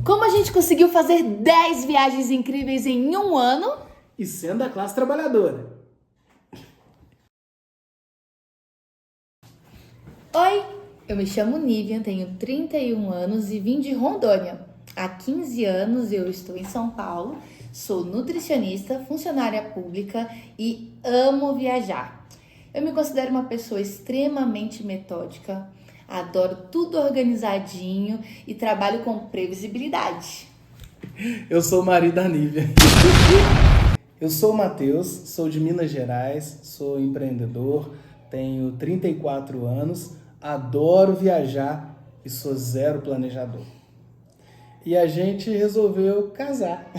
Como a gente conseguiu fazer 10 viagens incríveis em um ano? E sendo da classe trabalhadora. Oi, eu me chamo Nivian, tenho 31 anos e vim de Rondônia. Há 15 anos eu estou em São Paulo, sou nutricionista, funcionária pública e amo viajar. Eu me considero uma pessoa extremamente metódica, adoro tudo organizadinho e trabalho com previsibilidade. Eu sou o marido da Nívia. Eu sou o Matheus, sou de Minas Gerais, sou empreendedor, tenho 34 anos, adoro viajar e sou zero planejador. E a gente resolveu casar.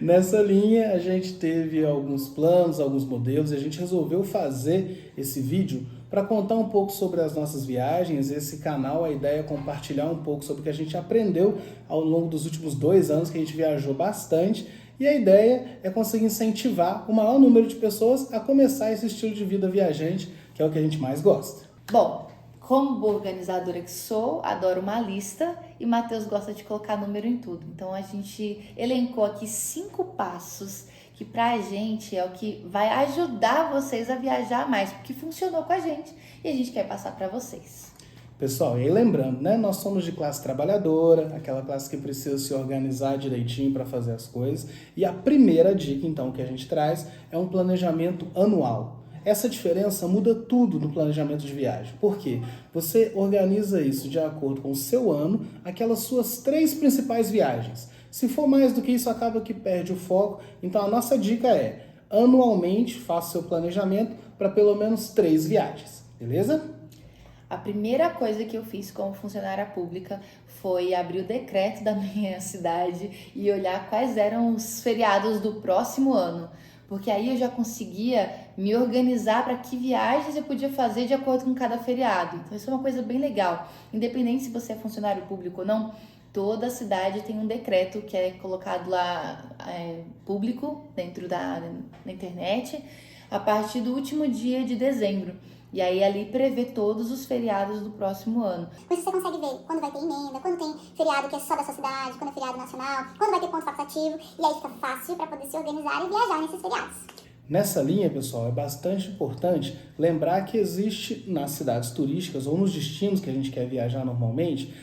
Nessa linha a gente teve alguns planos, alguns modelos e a gente resolveu fazer esse vídeo para contar um pouco sobre as nossas viagens. Esse canal, a ideia é compartilhar um pouco sobre o que a gente aprendeu ao longo dos últimos 2 anos, que a gente viajou bastante, e a ideia é conseguir incentivar o maior número de pessoas a começar esse estilo de vida viajante, que é o que a gente mais gosta. Bom, como boa organizadora que sou, adoro uma lista e Matheus gosta de colocar número em tudo. Então a gente elencou aqui 5 passos que pra gente é o que vai ajudar vocês a viajar mais, porque funcionou com a gente e a gente quer passar para vocês. Pessoal, e aí lembrando, né, nós somos de classe trabalhadora, aquela classe que precisa se organizar direitinho para fazer as coisas. E a primeira dica, então, que a gente traz é um planejamento anual. Essa diferença muda tudo no planejamento de viagem. Por quê? Você organiza isso de acordo com o seu ano, aquelas suas 3 principais viagens. Se for mais do que isso, acaba que perde o foco. Então a nossa dica é, anualmente, faça seu planejamento para pelo menos 3 viagens, beleza? A primeira coisa que eu fiz como funcionária pública foi abrir o decreto da minha cidade e olhar quais eram os feriados do próximo ano. Porque aí eu já conseguia me organizar para que viagens eu podia fazer de acordo com cada feriado. Então isso é uma coisa bem legal. Independente se você é funcionário público ou não, toda cidade tem um decreto que é colocado lá público dentro da na internet a partir do último dia de dezembro. E aí ali prevê todos os feriados do próximo ano. Por isso você consegue ver quando vai ter emenda, quando tem feriado que é só da sua cidade, quando é feriado nacional, quando vai ter ponto facultativo, e aí fica fácil para poder se organizar e viajar nesses feriados. Nessa linha, pessoal, é bastante importante lembrar que existe nas cidades turísticas ou nos destinos que a gente quer viajar normalmente,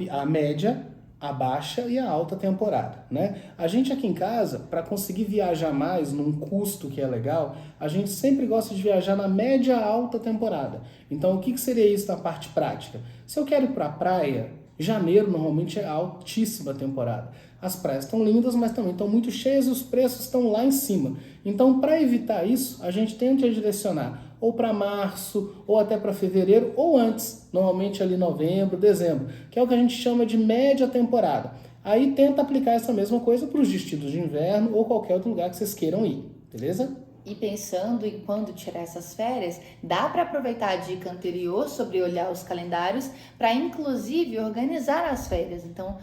a média, a baixa e a alta temporada, né? A gente aqui em casa, para conseguir viajar mais num custo que é legal, a gente sempre gosta de viajar na média alta temporada. Então, o que seria isso na parte prática? Se eu quero ir para a praia, janeiro normalmente é altíssima temporada. As praias estão lindas, mas também estão muito cheias e os preços estão lá em cima. Então, para evitar isso, a gente tenta direcionar ou para março, ou até para fevereiro, ou antes, normalmente ali novembro, dezembro, que é o que a gente chama de média temporada. Aí tenta aplicar essa mesma coisa para os destinos de inverno ou qualquer outro lugar que vocês queiram ir, beleza? E pensando em quando tirar essas férias, dá para aproveitar a dica anterior sobre olhar os calendários para inclusive organizar as férias. Então,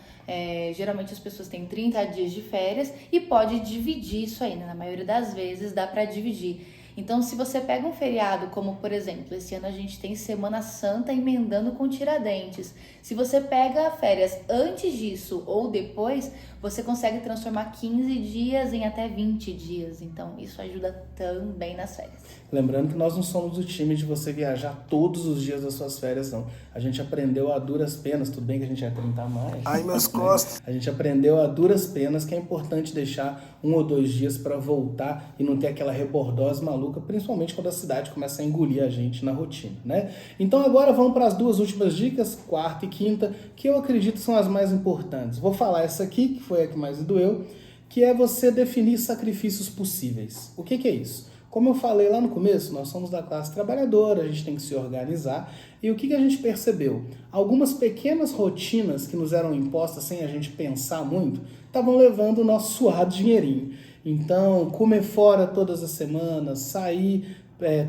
geralmente as pessoas têm 30 dias de férias e pode dividir isso aí, né? Na maioria das vezes dá para dividir. Então, se você pega um feriado, como por exemplo, esse ano a gente tem Semana Santa emendando com Tiradentes. Se você pega férias antes disso ou depois, você consegue transformar 15 dias em até 20 dias. Então, isso ajuda também nas férias. Lembrando que nós não somos o time de você viajar todos os dias das suas férias, não. A gente aprendeu a duras penas, tudo bem que a gente vai tentar mais. Ai, meus costas. A gente aprendeu a duras penas que é importante deixar 1 ou 2 dias para voltar e não ter aquela rebordose maluca, principalmente quando a cidade começa a engolir a gente na rotina, né? Então agora vamos para as 2 últimas dicas, 4ª e 5ª, que eu acredito são as mais importantes. Vou falar essa aqui, que foi a que mais me doeu, que é você definir sacrifícios possíveis. O que é isso? Como eu falei lá no começo, nós somos da classe trabalhadora, a gente tem que se organizar. E o que a gente percebeu? Algumas pequenas rotinas que nos eram impostas sem a gente pensar muito, estavam levando o nosso suado dinheirinho. Então, comer fora todas as semanas, sair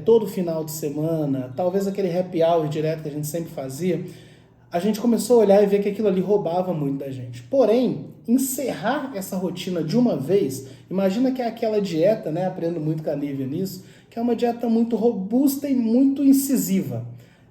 todo final de semana, talvez aquele happy hour direto que a gente sempre fazia, a gente começou a olhar e ver que aquilo ali roubava muito da gente. Porém, encerrar essa rotina de uma vez, imagina que é aquela dieta, né? Aprendo muito com a Nívia nisso, que é uma dieta muito robusta e muito incisiva.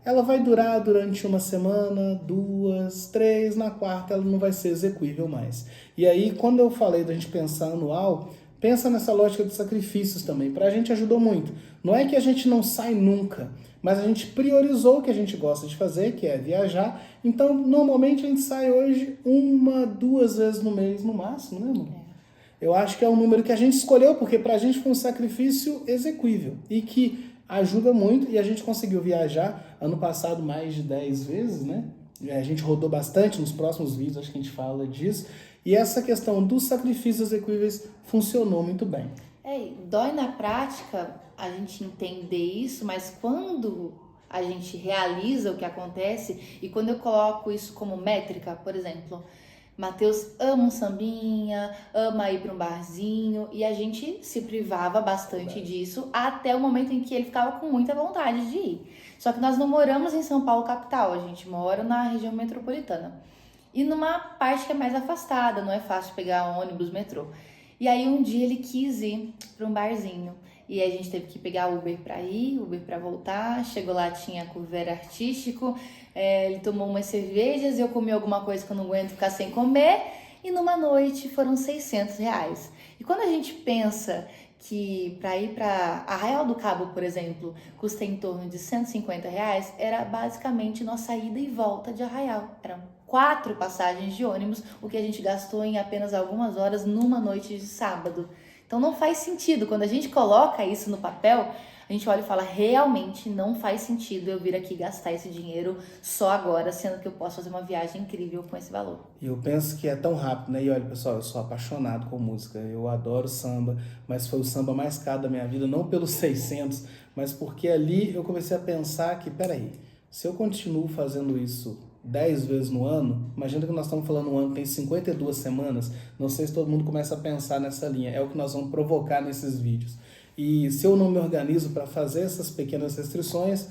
ela vai durar durante uma semana, 2, 3, na quarta ela não vai ser execuível mais. E aí, quando eu falei da gente pensar anual, pensa nessa lógica de sacrifícios também. Pra gente ajudou muito. Não é que a gente não sai nunca, mas a gente priorizou o que a gente gosta de fazer, que é viajar. Então, normalmente a gente sai hoje 1, 2 vezes no mês no máximo, né, amor? Eu acho que é um número que a gente escolheu, porque pra gente foi um sacrifício execuível e que ajuda muito, e a gente conseguiu viajar ano passado mais de 10 vezes, né? A gente rodou bastante, nos próximos vídeos acho que a gente fala disso. E essa questão dos sacrifícios execuíveis funcionou muito bem. Dói na prática a gente entender isso, mas quando a gente realiza o que acontece, e quando eu coloco isso como métrica, por exemplo, Matheus ama um sambinha, ama ir para um barzinho, e a gente se privava bastante disso até o momento em que ele ficava com muita vontade de ir. Só que nós não moramos em São Paulo capital, a gente mora na região metropolitana. E numa parte que é mais afastada, não é fácil pegar ônibus, metrô. E aí um dia ele quis ir para um barzinho. E aí a gente teve que pegar Uber para ir, Uber para voltar. Chegou lá, tinha cover artístico. Ele tomou umas cervejas, eu comi alguma coisa que eu não aguento ficar sem comer. E numa noite foram R$600. E quando a gente pensa que para ir para Arraial do Cabo, por exemplo, custa em torno de R$150, era basicamente nossa ida e volta de Arraial. Eram 4 passagens de ônibus, o que a gente gastou em apenas algumas horas numa noite de sábado. Então não faz sentido. Quando a gente coloca isso no papel, a gente olha e fala, realmente não faz sentido eu vir aqui gastar esse dinheiro só agora, sendo que eu posso fazer uma viagem incrível com esse valor. E eu penso que é tão rápido, né? E olha, pessoal, eu sou apaixonado com música, eu adoro samba, mas foi o samba mais caro da minha vida, não pelos 600, mas porque ali eu comecei a pensar que, peraí, se eu continuo fazendo isso 10 vezes no ano, imagina que nós estamos falando um ano que tem 52 semanas, não sei se todo mundo começa a pensar nessa linha, é o que nós vamos provocar nesses vídeos. E se eu não me organizo para fazer essas pequenas restrições,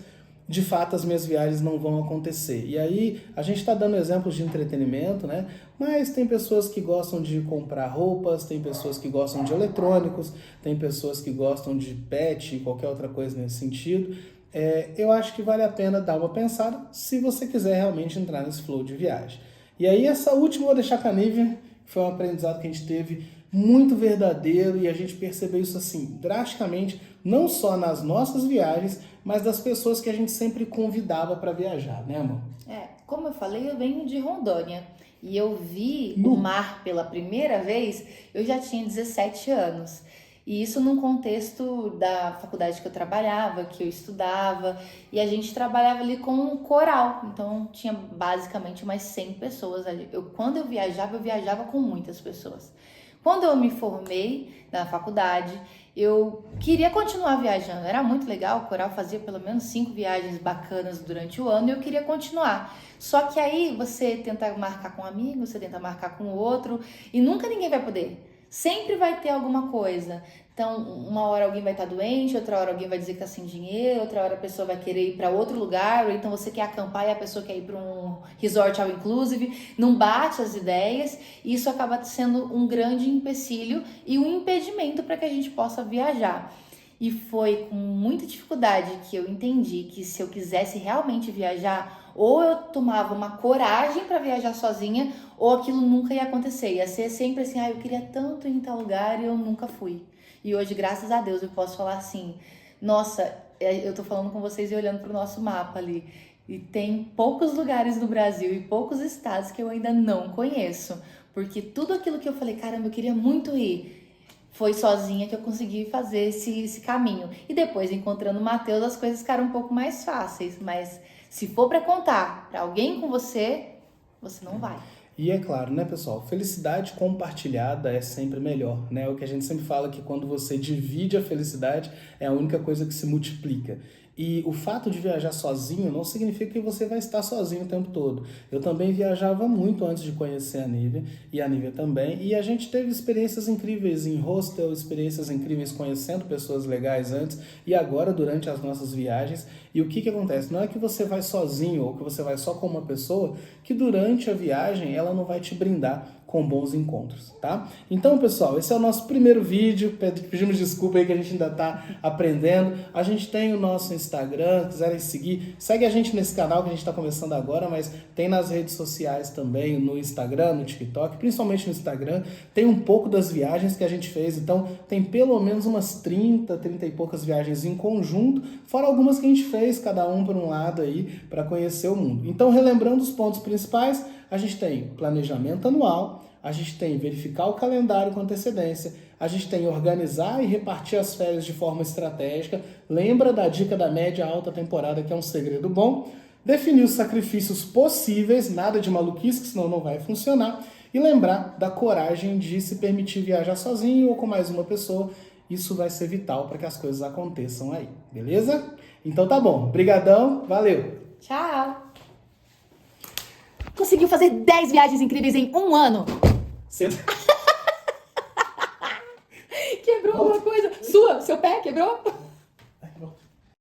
de fato as minhas viagens não vão acontecer. E aí a gente está dando exemplos de entretenimento, né? Mas tem pessoas que gostam de comprar roupas, tem pessoas que gostam de eletrônicos, tem pessoas que gostam de pet, qualquer outra coisa nesse sentido. Eu acho que vale a pena dar uma pensada se você quiser realmente entrar nesse flow de viagem. E aí essa última eu vou deixar com a Nívia, que foi um aprendizado que a gente teve muito verdadeiro e a gente percebeu isso assim drasticamente, não só nas nossas viagens, mas das pessoas que a gente sempre convidava para viajar, né, amor? Como eu falei, eu venho de Rondônia e eu vi o mar pela primeira vez, eu já tinha 17 anos. E isso num contexto da faculdade que eu trabalhava, que eu estudava, e a gente trabalhava ali com um coral, então tinha basicamente umas 100 pessoas ali. Quando eu viajava com muitas pessoas. Quando eu me formei na faculdade, eu queria continuar viajando, era muito legal, o coral fazia pelo menos 5 viagens bacanas durante o ano e eu queria continuar. Só que aí você tenta marcar com um amigo, você tenta marcar com o outro e nunca ninguém vai poder. Sempre vai ter alguma coisa. Então, uma hora alguém vai estar doente, outra hora alguém vai dizer que está sem dinheiro, outra hora a pessoa vai querer ir para outro lugar, ou então você quer acampar e a pessoa quer ir para um resort all inclusive. Não bate as ideias e isso acaba sendo um grande empecilho e um impedimento para que a gente possa viajar. E foi com muita dificuldade que eu entendi que se eu quisesse realmente viajar, ou eu tomava uma coragem para viajar sozinha, ou aquilo nunca ia acontecer. Ia ser sempre assim, eu queria tanto ir em tal lugar e eu nunca fui. E hoje, graças a Deus, eu posso falar assim, nossa, eu tô falando com vocês e olhando pro nosso mapa ali. E tem poucos lugares no Brasil e poucos estados que eu ainda não conheço. Porque tudo aquilo que eu falei, caramba, eu queria muito ir, foi sozinha que eu consegui fazer esse caminho. E depois, encontrando o Matheus, as coisas ficaram um pouco mais fáceis. Mas se for para contar para alguém com você, você não vai. E é claro, né, pessoal, felicidade compartilhada é sempre melhor, né? O que a gente sempre fala que quando você divide a felicidade é a única coisa que se multiplica. E o fato de viajar sozinho não significa que você vai estar sozinho o tempo todo. Eu também viajava muito antes de conhecer a Nívia, e a Nívia também, e a gente teve experiências incríveis em hostel, experiências incríveis conhecendo pessoas legais antes e agora durante as nossas viagens. E o que acontece? Não é que você vai sozinho ou que você vai só com uma pessoa que durante a viagem ela não vai te brindar com bons encontros, tá? Então, pessoal, esse é o nosso primeiro vídeo. Pedimos desculpa aí que a gente ainda tá aprendendo. A gente tem o nosso Instagram, quiserem seguir, segue a gente nesse canal que a gente tá começando agora, mas tem nas redes sociais também, no Instagram, no TikTok, principalmente no Instagram. Tem um pouco das viagens que a gente fez, então tem pelo menos umas 30 e poucas viagens em conjunto, fora algumas que a gente fez, cada um por um lado aí, para conhecer o mundo. Então, relembrando os pontos principais, a gente tem planejamento anual, a gente tem verificar o calendário com antecedência, a gente tem organizar e repartir as férias de forma estratégica, lembra da dica da média alta temporada, que é um segredo bom, definir os sacrifícios possíveis, nada de maluquice, que senão não vai funcionar, e lembrar da coragem de se permitir viajar sozinho ou com mais uma pessoa. Isso vai ser vital para que as coisas aconteçam aí, beleza? Então tá bom, brigadão, valeu! Tchau! Conseguiu fazer 10 viagens incríveis em um ano! Você... Quebrou alguma coisa? Seu pé quebrou?